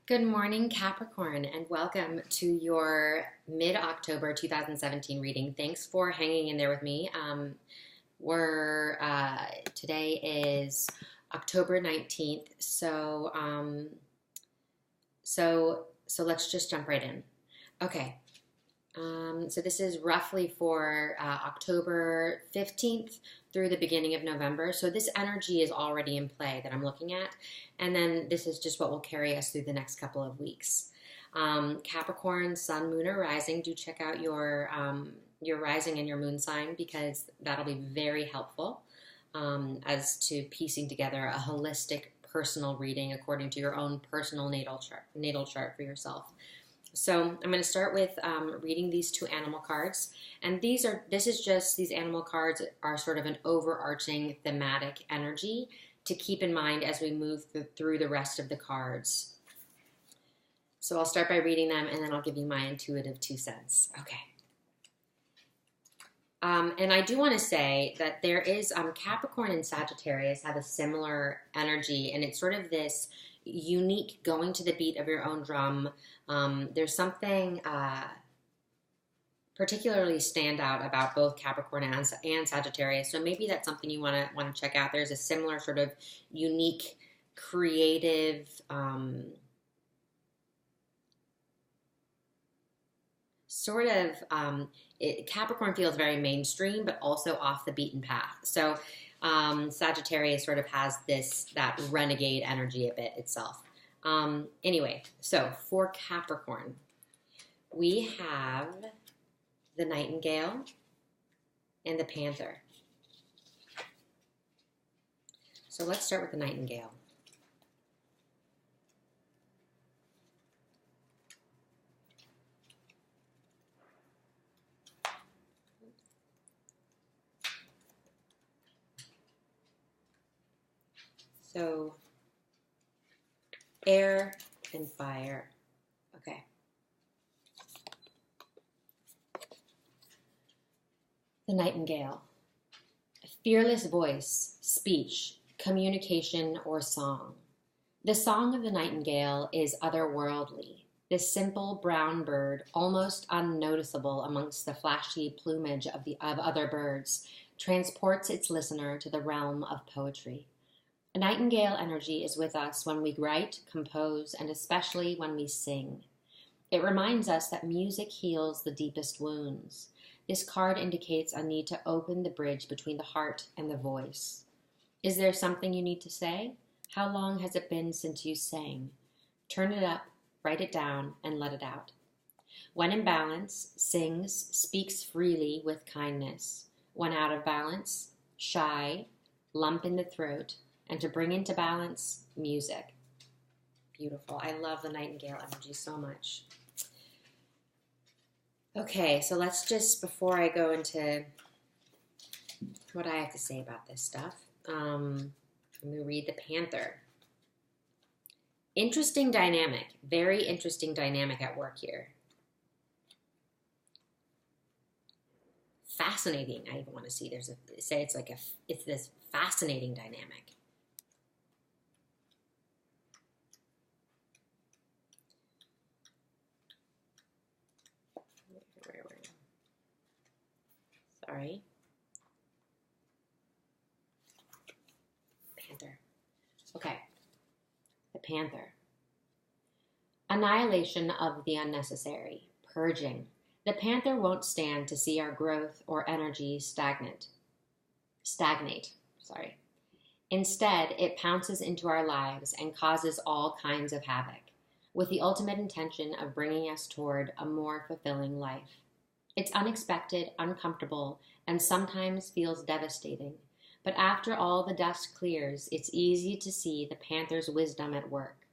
Good morning, Capricorn, and welcome to your mid-October 2017 reading. Thanks for hanging in there with me. Today is October 19th, so let's just jump right in. Okay. So this is roughly for October 15th through the beginning of November. So this energy is already in play that I'm looking at. And then this is just what will carry us through the next couple of weeks. Capricorn, Sun, Moon, or Rising, do check out your rising and your moon sign because that'll be very helpful as to piecing together a holistic personal reading according to your own personal natal chart for yourself. So I'm going to start with reading these two animal cards, and these animal cards are sort of an overarching thematic energy to keep in mind as we move through the rest of the cards. So I'll start by reading them, and then I'll give you my intuitive 2 cents. Okay. And I do want to say that there is Capricorn and Sagittarius have a similar energy, and it's sort of this unique going to the beat of your own drum. There's something particularly stand out about both Capricorn and Sagittarius. So maybe that's something you want to check out. There's a similar sort of unique, creative, Capricorn feels very mainstream, but also off the beaten path. So Sagittarius sort of has that renegade energy a bit itself. Anyway, so for Capricorn, we have the Nightingale and the Panther. So let's start with the Nightingale. So, air and fire. Okay. The Nightingale. A fearless voice, speech, communication, or song. The song of the Nightingale is otherworldly. This simple brown bird, almost unnoticeable amongst the flashy plumage of other birds, transports its listener to the realm of poetry. A nightingale energy is with us when we write, compose, and especially when we sing. It reminds us that music heals the deepest wounds. This card indicates a need to open the bridge between the heart and the voice. Is there something you need to say? How long has it been since you sang? Turn it up, write it down, and let it out. When in balance, sings, speaks freely with kindness. When out of balance, shy, lump in the throat, and to bring into balance, music. Beautiful. I love the Nightingale energy so much. Okay, so let's just, before I go into what I have to say about this stuff, I'm going to read the Panther. Interesting dynamic. Very interesting dynamic at work here. Fascinating, I even want to see. It's this fascinating dynamic. Sorry. Panther. Okay. The Panther. Annihilation of the unnecessary. Purging. The Panther won't stand to see our growth or energy stagnate. Instead, it pounces into our lives and causes all kinds of havoc, with the ultimate intention of bringing us toward a more fulfilling life. It's unexpected, uncomfortable, and sometimes feels devastating. But after all the dust clears, it's easy to see the Panther's wisdom at work.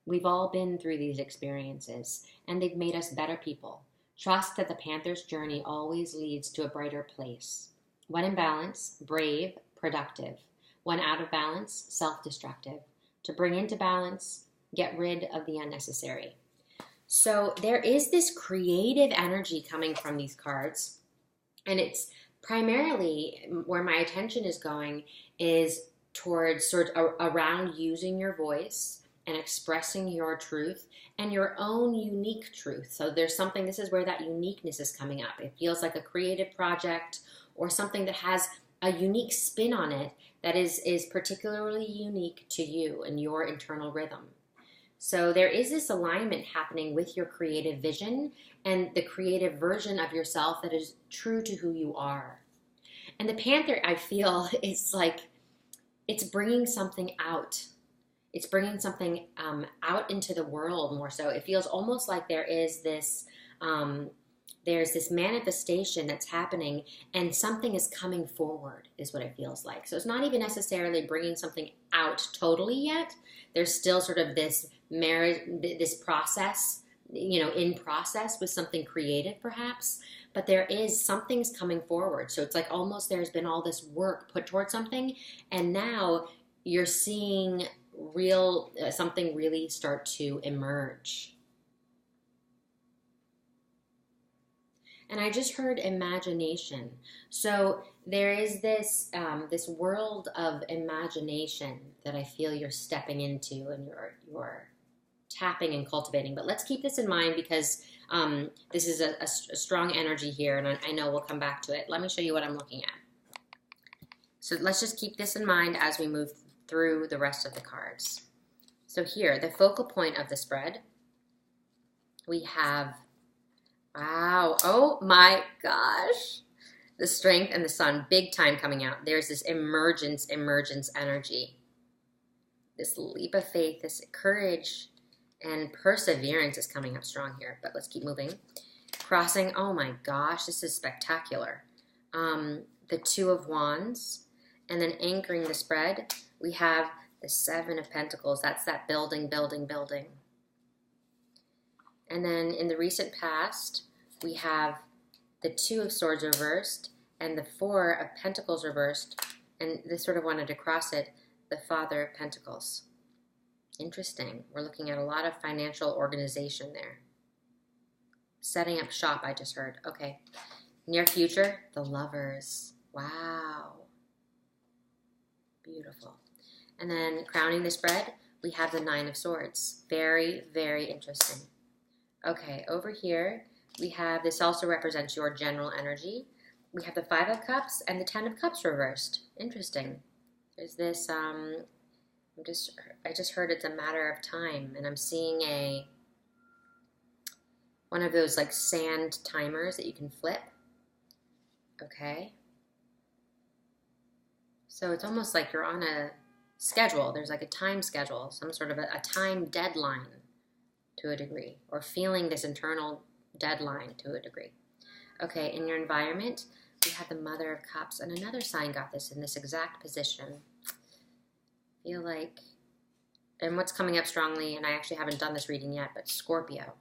We've all been through these experiences, and they've made us better people. Trust that the Panther's journey always leads to a brighter place. When in balance, brave, productive. When out of balance, self-destructive. To bring into balance, get rid of the unnecessary. So there is this creative energy coming from these cards, and it's primarily where my attention is going is towards around using your voice and expressing your truth and your own unique truth. So there's something, this is where that uniqueness is coming up. It feels like a creative project or something that has a unique spin on it that is particularly unique to you and your internal rhythm. So there is this alignment happening with your creative vision and the creative version of yourself that is true to who you are. And the Panther, I feel, is like, it's bringing something out. It's bringing something out into the world more so. It feels almost like there's this manifestation that's happening and something is coming forward is what it feels like. So it's not even necessarily bringing something out totally yet. There's still sort of this process, in process with something creative perhaps, but there is something's coming forward. So it's like almost there's been all this work put towards something, and now you're seeing something really start to emerge. And I just heard imagination. So there is this this world of imagination that I feel you're stepping into and you're tapping and cultivating. But let's keep this in mind because this is a strong energy here, and I know we'll come back to it. Let me show you what I'm looking at. So let's just keep this in mind as we move through the rest of the cards. So here, the focal point of the spread, we have, wow, oh my gosh, the Strength and the Sun, big time coming out. There's this emergence energy, this leap of faith, this courage and perseverance is coming up strong here. But let's keep moving. Crossing, oh my gosh, this is spectacular. The Two of Wands, and then anchoring the spread, we have the Seven of Pentacles. That's that building. And then in the recent past, we have the Two of Swords reversed and the Four of Pentacles reversed. And this sort of wanted to cross it, the Father of Pentacles. Interesting. We're looking at a lot of financial organization there. Setting up shop, I just heard. Okay. Near future, the Lovers. Wow. Beautiful. And then crowning the spread, we have the Nine of Swords. Very, very interesting. Okay, over here, we have, this also represents your general energy. We have the Five of Cups and the Ten of Cups reversed. Interesting. There's this, I just heard it's a matter of time, and I'm seeing one of those like sand timers that you can flip. Okay. So it's almost like you're on a schedule. There's like a time schedule, some sort of a time deadline to a degree, or feeling this internal deadline to a degree. Okay, in your environment, we have the Mother of Cups, and another sign got this in this exact position. Feel like, and what's coming up strongly, and I actually haven't done this reading yet, but Scorpio.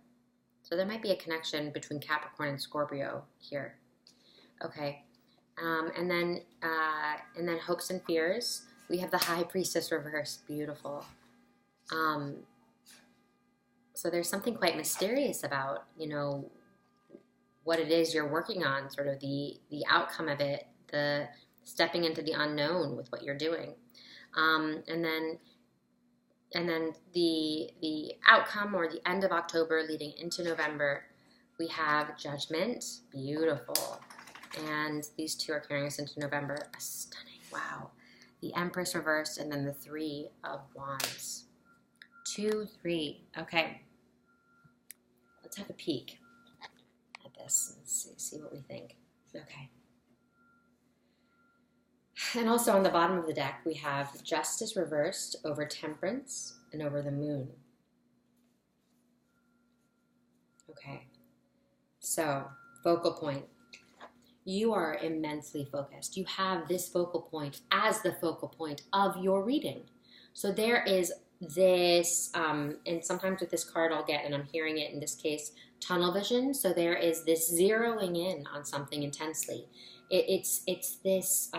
So there might be a connection between Capricorn and Scorpio here. Okay, and then hopes and fears. We have the High Priestess reversed. Beautiful. So there's something quite mysterious about, what it is you're working on, sort of the outcome of it, the stepping into the unknown with what you're doing. And then the outcome, or the end of October leading into November, we have Judgment. Beautiful. And these two are carrying us into November. Stunning. Wow. The Empress reversed, and then the Three of Wands. 2, 3. Okay. Let's have a peek at this and see what we think. Okay. And also on the bottom of the deck, we have Justice reversed over Temperance and over the Moon. Okay. So, focal point. You are immensely focused. You have this focal point as the focal point of your reading. So there is this, and sometimes with this card I'll get, and I'm hearing it in this case, tunnel vision. So there is this zeroing in on something intensely. It's this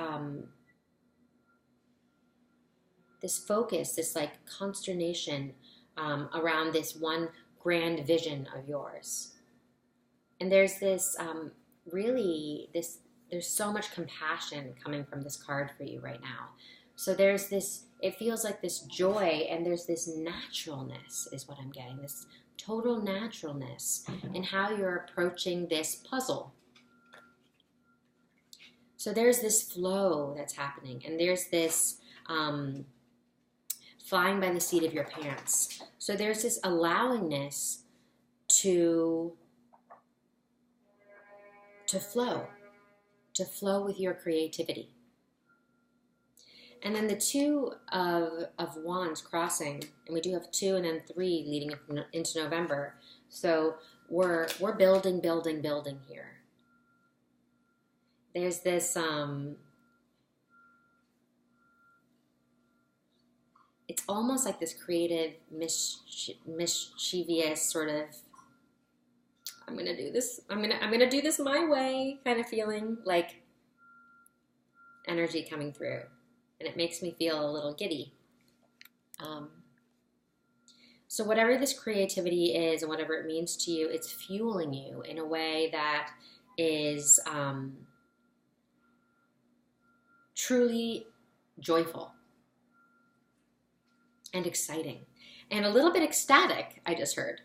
this focus, this like consternation around this one grand vision of yours. And there's this there's so much compassion coming from this card for you right now. So there's this, it feels like this joy, and there's this naturalness is what I'm getting, this total naturalness in how you're approaching this puzzle. So there's this flow that's happening, and there's this flying by the seat of your pants. So there's this allowingness to flow with your creativity. And then the two of wands crossing, and we do have 2 and then 3 leading into November. So we're building here. There's this it's almost like this creative, mischievous sort of, I'm gonna do this my way kind of feeling, like energy coming through. And it makes me feel a little giddy. So whatever this creativity is and whatever it means to you, it's fueling you in a way that is truly joyful and exciting and a little bit ecstatic, I just heard.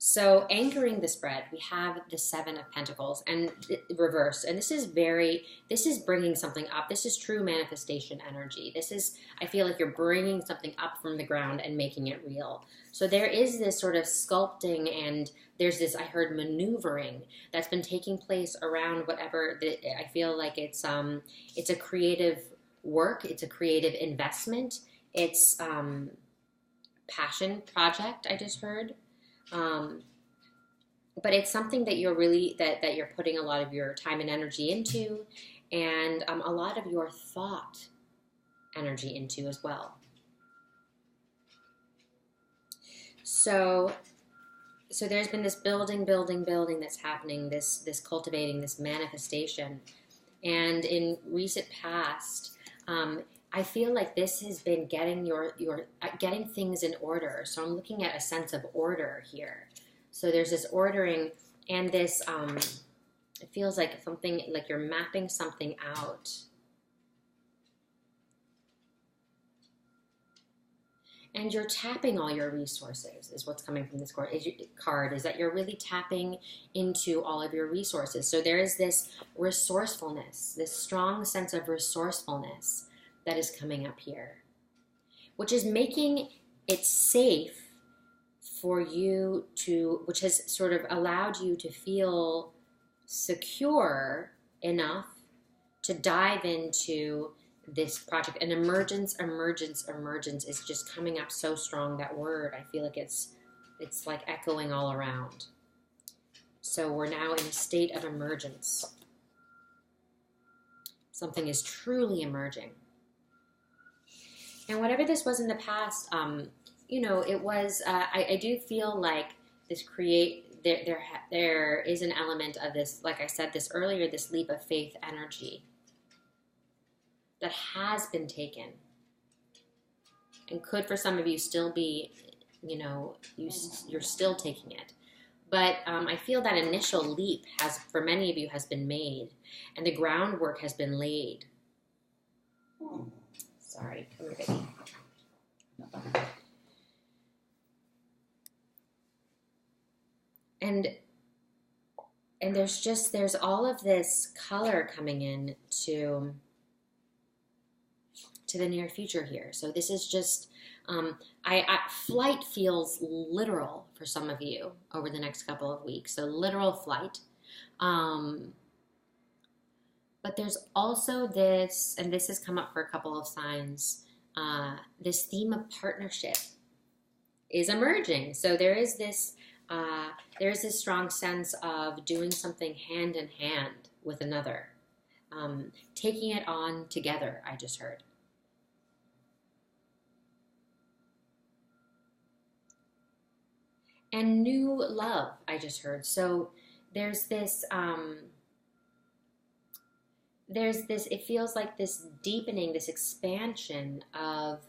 So anchoring the spread, we have the 7 of Pentacles and reverse. And this is bringing something up. This is true manifestation energy. I feel like you're bringing something up from the ground and making it real. So there is this sort of sculpting, and there's this, I heard, maneuvering that's been taking place around whatever. I feel like it's a creative work. It's a creative investment. It's passion project, I just heard. But it's something that you're really, that you're putting a lot of your time and energy into, and a lot of your thought energy into as well. So there's been this building that's happening, this cultivating, this manifestation. And in recent past, I feel like this has been getting getting things in order. So I'm looking at a sense of order here. So there's this ordering, and this, it feels like something, like you're mapping something out. And you're tapping all your resources is what's coming from this card, is that you're really tapping into all of your resources. So there is this resourcefulness, this strong sense of resourcefulness that is coming up here, which is making it safe for you to, which has sort of allowed you to feel secure enough to dive into this project. And emergence is just coming up so strong, that word. I feel like it's like echoing all around. So we're now in a state of emergence. Something is truly emerging. And whatever this was in the past, it was, I do feel like this there is an element of this, like I said this earlier, this leap of faith energy that has been taken, and could for some of you still be, you're still taking it. But I feel that initial leap for many of you, has been made, and the groundwork has been laid. Sorry, come here, baby. And there's all of this color coming in to the near future here. So this is just, flight feels literal for some of you over the next couple of weeks. So literal flight. But there's also this, and this has come up for a couple of signs, this theme of partnership is emerging. So there is this strong sense of doing something hand in hand with another, taking it on together, I just heard. And new love, I just heard. So there's this, it feels like this deepening, this expansion of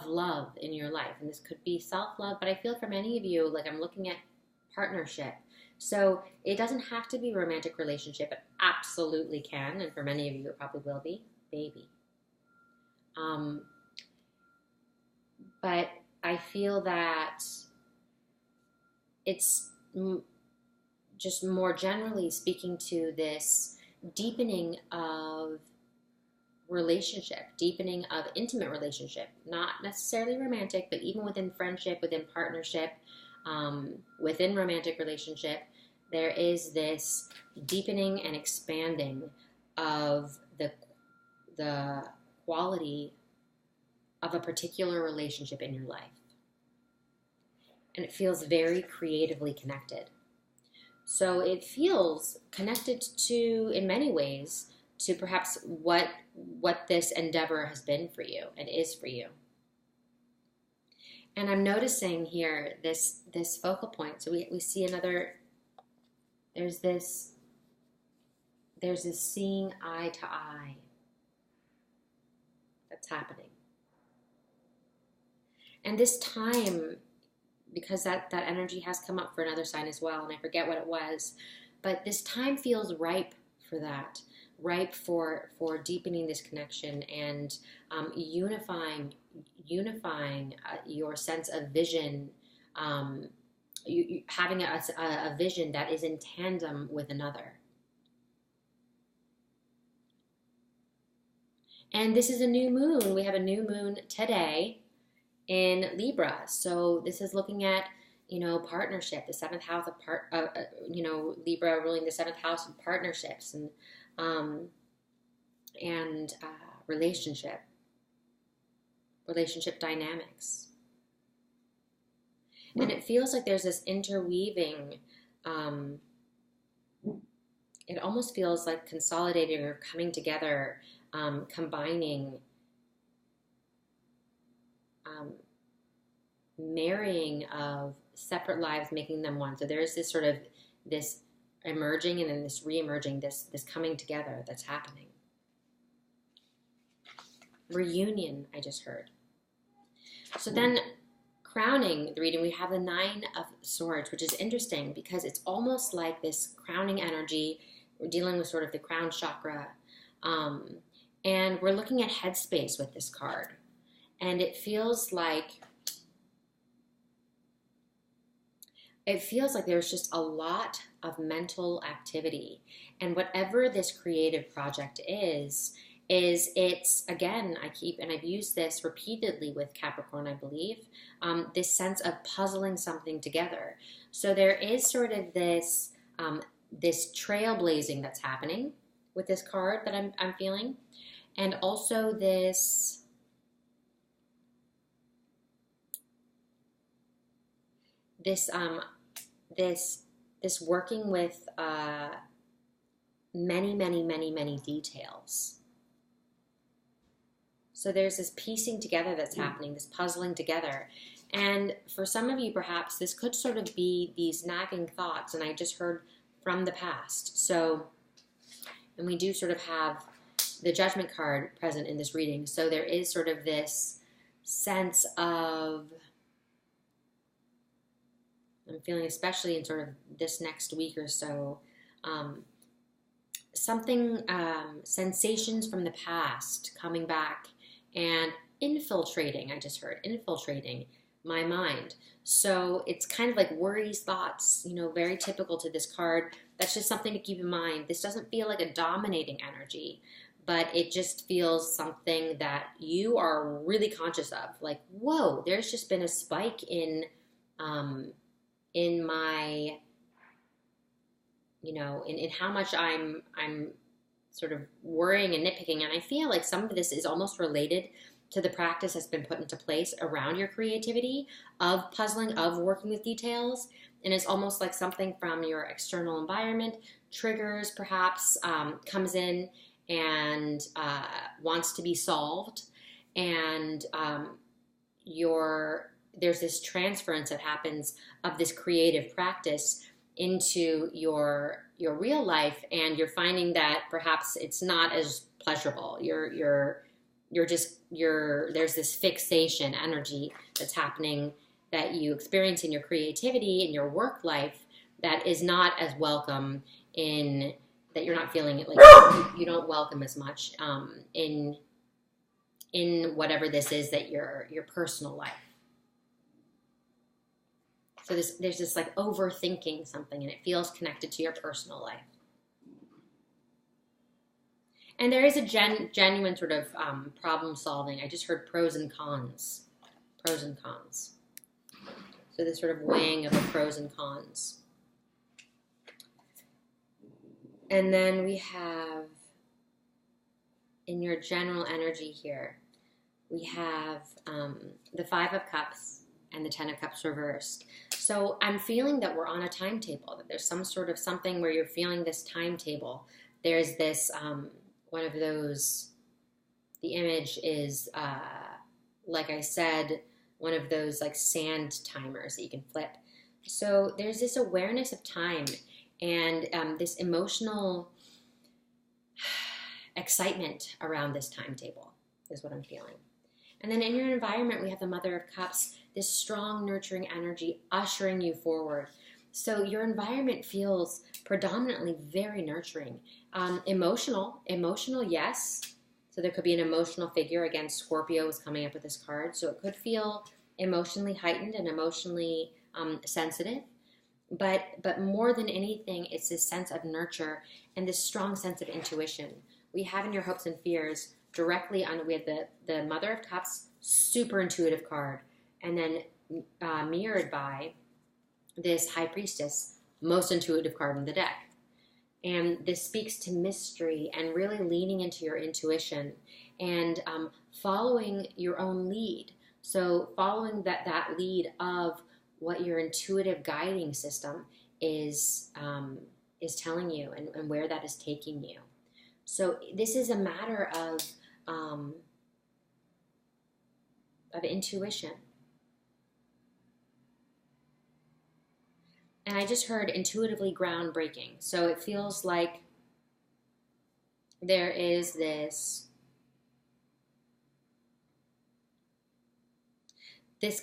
love in your life. And this could be self-love, but I feel for many of you, like I'm looking at partnership. So it doesn't have to be a romantic relationship. It absolutely can, and for many of you, it probably will be. Baby. Um, but I feel that it's just more generally speaking to this deepening of relationship, deepening of intimate relationship, not necessarily romantic, but even within friendship, within partnership, within romantic relationship, there is this deepening and expanding of the quality of a particular relationship in your life. And it feels very creatively connected. So it feels connected to, in many ways, to perhaps what this endeavor has been for you and is for you. And I'm noticing here this focal point. So we see another, there's this seeing eye to eye that's happening. And this time, because that energy has come up for another sign as well, and I forget what it was, but this time feels ripe for that, ripe for deepening this connection and unifying your sense of vision, having a vision that is in tandem with another. And this is a new moon. We have a new moon today in Libra. So this is looking at, partnership, the seventh house of Libra ruling the seventh house of partnerships and relationship dynamics. And it feels like there's this interweaving, it almost feels like consolidating or coming together, combining, marrying of separate lives, making them one. So there's this sort of this emerging and then this re-emerging, this coming together that's happening. Reunion, I just heard. So then crowning the reading, we have the Nine of Swords, which is interesting because it's almost like this crowning energy. We're dealing with sort of the crown chakra. And we're looking at headspace with this card. And it feels like there's just a lot of mental activity. And whatever this creative project is it's, again, I've used this repeatedly with Capricorn, I believe, this sense of puzzling something together. So there is sort of this trailblazing that's happening with this card that I'm feeling. And also this working with many details. So there's this piecing together that's happening, this puzzling together. And for some of you, perhaps, this could sort of be these nagging thoughts, and I just heard from the past. So, and we do sort of have the Judgment card present in this reading. So there is sort of this sense of, I'm feeling especially in sort of this next week or so, sensations from the past coming back and infiltrating, I just heard, infiltrating my mind. So it's kind of like worries, thoughts, very typical to this card. That's just something to keep in mind. This doesn't feel like a dominating energy, but it just feels something that you are really conscious of. Like, whoa, there's just been a spike in my, in how much I'm sort of worrying and nitpicking. And I feel like some of this is almost related to the practice that's been put into place around your creativity of puzzling, of working with details. And it's almost like something from your external environment triggers, perhaps, comes in and wants to be solved. And there's this transference that happens of this creative practice into your real life, and you're finding that perhaps it's not as pleasurable. There's this fixation energy that's happening that you experience in your creativity, in your work life, that is not as welcome in, that you're not feeling it, like you don't welcome as much in whatever this is that your personal life. So there's this like overthinking something, and it feels connected to your personal life. And there is a genuine sort of problem solving. I just heard pros and cons. Pros and cons. So this sort of weighing of the pros and cons. And then we have, in your general energy here, we have the Five of Cups and the Ten of Cups reversed. So I'm feeling that we're on a timetable, that there's some sort of something where you're feeling this timetable. There's this, one of those, the image is, like I said, one of those like sand timers that you can flip. So there's this awareness of time and this emotional excitement around this timetable is what I'm feeling. And then in your environment, we have the Mother of Cups, this strong, nurturing energy ushering you forward. So your environment feels predominantly very nurturing. Emotional, yes. So there could be an emotional figure. Again, Scorpio is coming up with this card. So it could feel emotionally heightened and emotionally sensitive. But more than anything, it's this sense of nurture and this strong sense of intuition. We have in your hopes and fears directly on, we have the Mother of Cups, super intuitive card. And then mirrored by this High Priestess, most intuitive card in the deck. And this speaks to mystery and really leaning into your intuition and following your own lead. So following that lead of what your intuitive guiding system is telling you and where that is taking you. So this is a matter of intuition. And I just heard intuitively groundbreaking. So it feels like there is this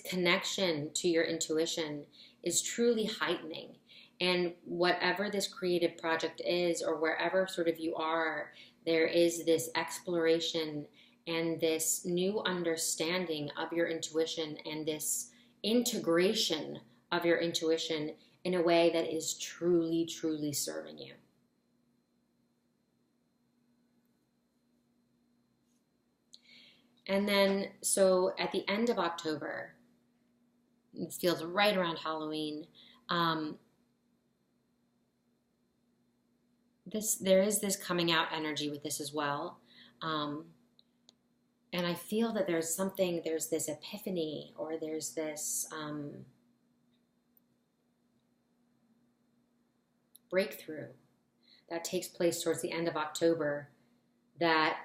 connection to your intuition is truly heightening. And whatever this creative project is, or wherever sort of you are, there is this exploration and this new understanding of your intuition and this integration of your intuition in a way that is truly, truly serving you. And then, so at the end of October, it feels right around Halloween, there is this coming out energy with this as well. And I feel that there's this epiphany, or there's this breakthrough that takes place towards the end of October that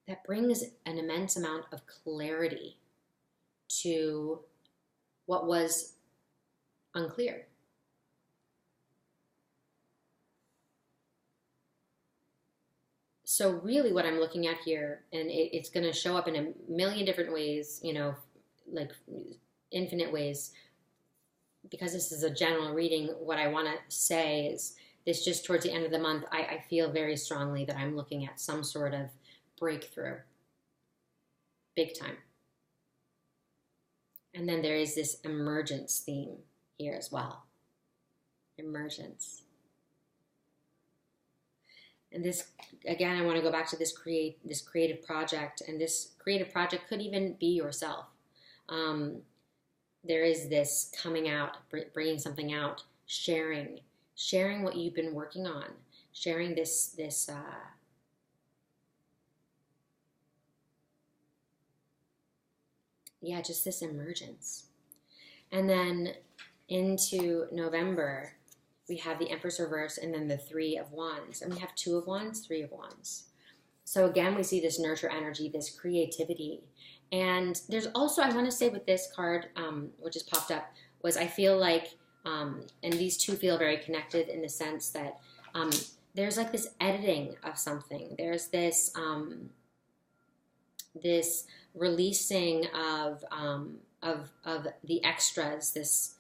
that brings an immense amount of clarity to what was unclear. So really what I'm looking at here, and it's going to show up in a million different ways, like infinite ways, because this is a general reading, what I want to say is this: just towards the end of the month, I feel very strongly that I'm looking at some sort of breakthrough, big time. And then there is this emergence theme here as well. Emergence. And this, again, I want to go back to this creative project, and this creative project could even be yourself. There is this coming out, bringing something out, sharing what you've been working on, sharing this just this emergence. And then into November, we have the Empress reverse and then the Three of Wands. And we have Two of Wands, Three of Wands. So again, we see this nurture energy, this creativity. And there's also, I want to say with this card, which has popped up, was I feel like, and these two feel very connected in the sense that there's like this editing of something. There's this, this releasing of of the extras, this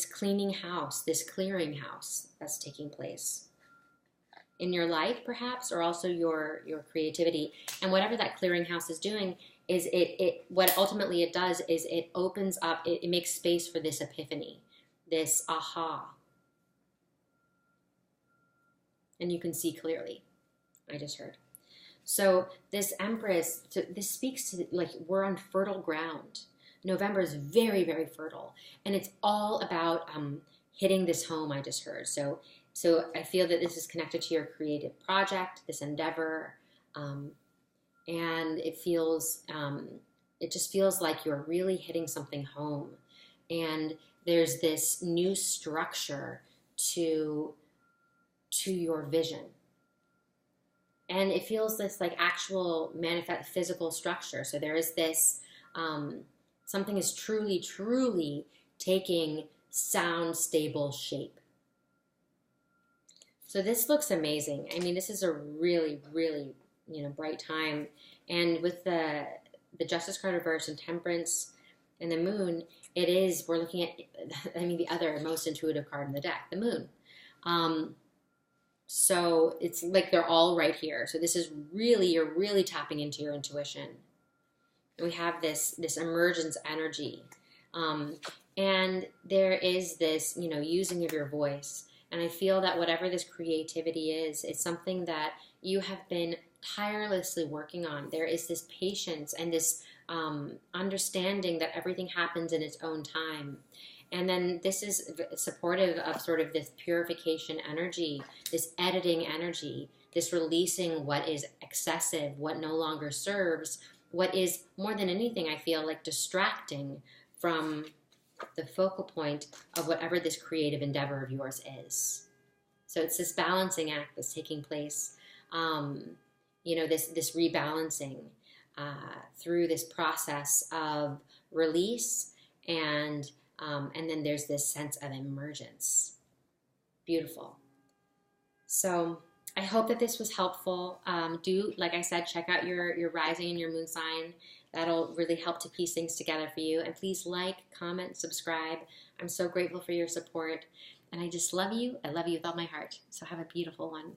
cleaning house, this clearing house that's taking place in your life, perhaps, or also your creativity. And whatever that clearing house is doing is it what ultimately it does is it opens up, it makes space for this epiphany, this aha. And you can see clearly. I just heard. So this Empress, this speaks to, like, we're on fertile ground. November is very, very fertile. And it's all about hitting this home, I just heard. So I feel that this is connected to your creative project, this endeavor. And it just feels like you're really hitting something home. And there's this new structure to your vision. And it feels this like actual manifest physical structure. So there is this, something is truly, truly taking sound, stable shape. So this looks amazing. I mean, this is a really, really, bright time. And with the Justice card reversed and Temperance and the Moon, we're looking at, the other most intuitive card in the deck, the Moon. So it's like they're all right here. So this is really, you're really tapping into your intuition. We have this emergence energy. And there is this, using of your voice. And I feel that whatever this creativity is, it's something that you have been tirelessly working on. There is this patience and this understanding that everything happens in its own time. And then this is supportive of sort of this purification energy, this editing energy, this releasing what is excessive, what no longer serves, what is more than anything, I feel like, distracting from the focal point of whatever this creative endeavor of yours is. So it's this balancing act that's taking place, this rebalancing through this process of release and then there's this sense of emergence. Beautiful. So I hope that this was helpful. Do, like I said, check out your rising and your moon sign. That'll really help to piece things together for you. And please like, comment, subscribe. I'm so grateful for your support. And I just love you. I love you with all my heart. So have a beautiful one.